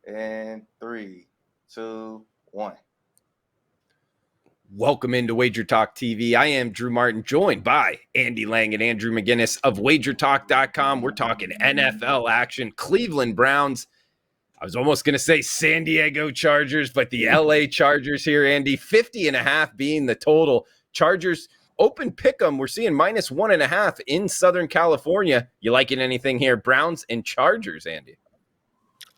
In 3, 2, 1. Welcome into WagerTalk TV. I am Drew Martin, joined by Andy Lang and Andrew McGinnis of WagerTalk.com. We're talking NFL action, Cleveland Browns. I was almost going to say San Diego Chargers, but the LA Chargers here, Andy. 50.5 being the total. Chargers open pick 'em. We're seeing -1.5 in Southern California. You liking anything here? Browns and Chargers, Andy.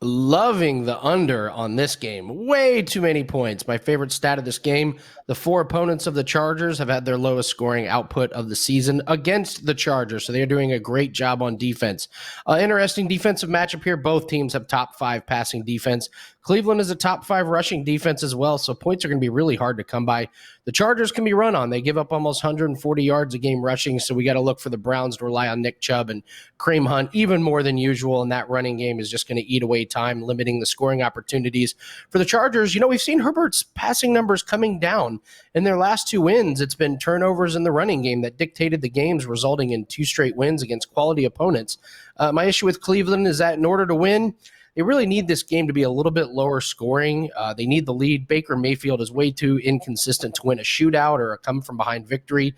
Loving the under on this game. Way too many points. My favorite stat of this game, the 4 opponents of the Chargers have had their lowest scoring output of the season against the Chargers, so they're doing a great job on defense. Interesting defensive matchup here. Both teams have top 5 passing defense. Cleveland is a top 5 rushing defense as well, so points are going to be really hard to come by. The Chargers can be run on. They give up almost 140 yards a game rushing, so we got to look for the Browns to rely on Nick Chubb and Kareem Hunt even more than usual, and that running game is just going to eat away time, limiting the scoring opportunities. For the Chargers, we've seen Herbert's passing numbers coming down. In their last 2 wins, it's been turnovers in the running game that dictated the games, resulting in 2 straight wins against quality opponents. My issue with Cleveland is that in order to win, they really need this game to be a little bit lower scoring. They need the lead. Baker Mayfield is way too inconsistent to win a shootout or a come-from-behind victory.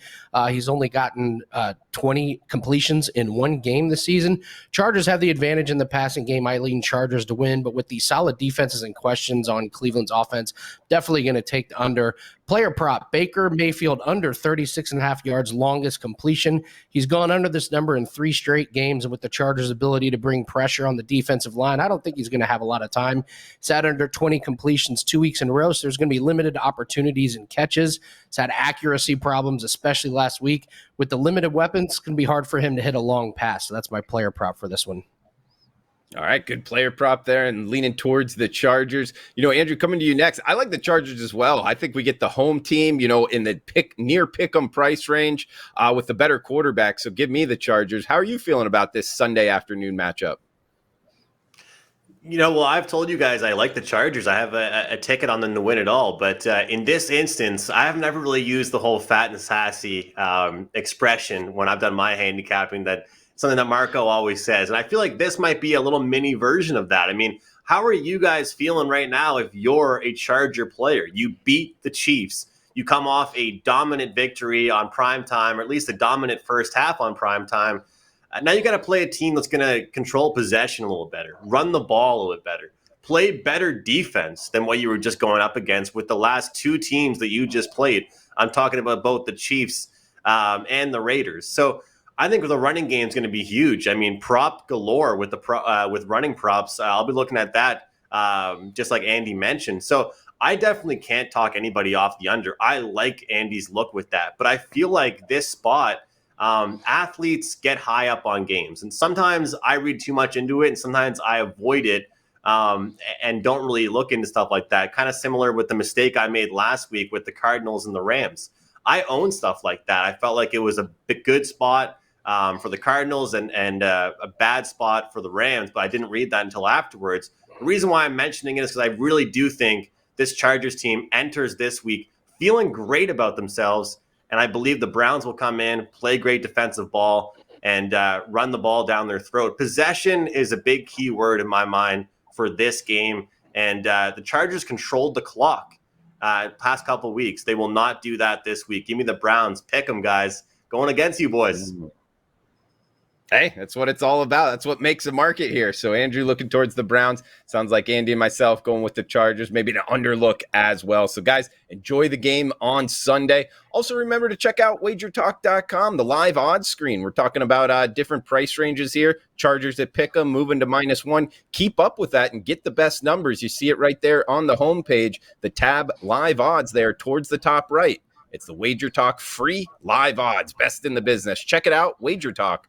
He's only gotten 20 completions in 1 game this season. Chargers have the advantage in the passing game. I lean Chargers to win, but with the solid defenses and questions on Cleveland's offense, definitely going to take the under. Player prop, Baker Mayfield under 36.5 yards, longest completion. He's gone under this number in 3 straight games, and with the Chargers' ability to bring pressure on the defensive line, I don't think he's going to have a lot of time. He's had under 20 completions 2 weeks in a row, so there's going to be limited opportunities and catches. He's had accuracy problems, especially last week. With the limited weapons, it's going to be hard for him to hit a long pass, so that's my player prop for this one. All right, good player prop there and leaning towards the Chargers. Andrew, coming to you next. I like the Chargers as well. I think we get the home team, in the near pick-em price range with the better quarterback. So give me the Chargers. How are you feeling about this Sunday afternoon matchup? Well, I've told you guys I like the Chargers. I have a ticket on them to win it all. But in this instance, I have never really used the whole fat and sassy expression when I've done my handicapping. That something that Marco always says. And I feel like this might be a little mini version of that. I mean, how are you guys feeling right now if you're a Charger player? You beat the Chiefs. You come off a dominant victory on primetime, or at least a dominant first half on primetime. Now you got to play a team that's going to control possession a little better, run the ball a little bit better, play better defense than what you were just going up against with the last 2 teams that you just played. I'm talking about both the Chiefs and the Raiders. So I think the running game is going to be huge. I mean, prop galore with with running props. I'll be looking at that just like Andy mentioned. So I definitely can't talk anybody off the under. I like Andy's look with that, but I feel like this spot, athletes get high up on games, and sometimes I read too much into it, and sometimes I avoid it and don't really look into stuff like that. Kind of similar with the mistake I made last week with the Cardinals and the Rams. I own stuff like that. I felt like it was a good spot for the Cardinals and a bad spot for the Rams, but I didn't read that until afterwards. The reason why I'm mentioning it is because I really do think this Chargers team enters this week feeling great about themselves, and I believe the Browns will come in, play great defensive ball, and run the ball down their throat. Possession is a big key word in my mind for this game, and the Chargers controlled the clock past couple of weeks. They will not do that this week. Give me the Browns. Pick them, guys. Going against you boys. Hey, that's what it's all about. That's what makes a market here. So Andrew looking towards the Browns. Sounds like Andy and myself going with the Chargers, maybe an underlook as well. So guys, enjoy the game on Sunday. Also remember to check out WagerTalk.com, the live odds screen. We're talking about different price ranges here. Chargers at pick'em, moving to -1. Keep up with that and get the best numbers. You see it right there on the homepage, the tab live odds there towards the top right. It's the WagerTalk free live odds, best in the business. Check it out, WagerTalk.com.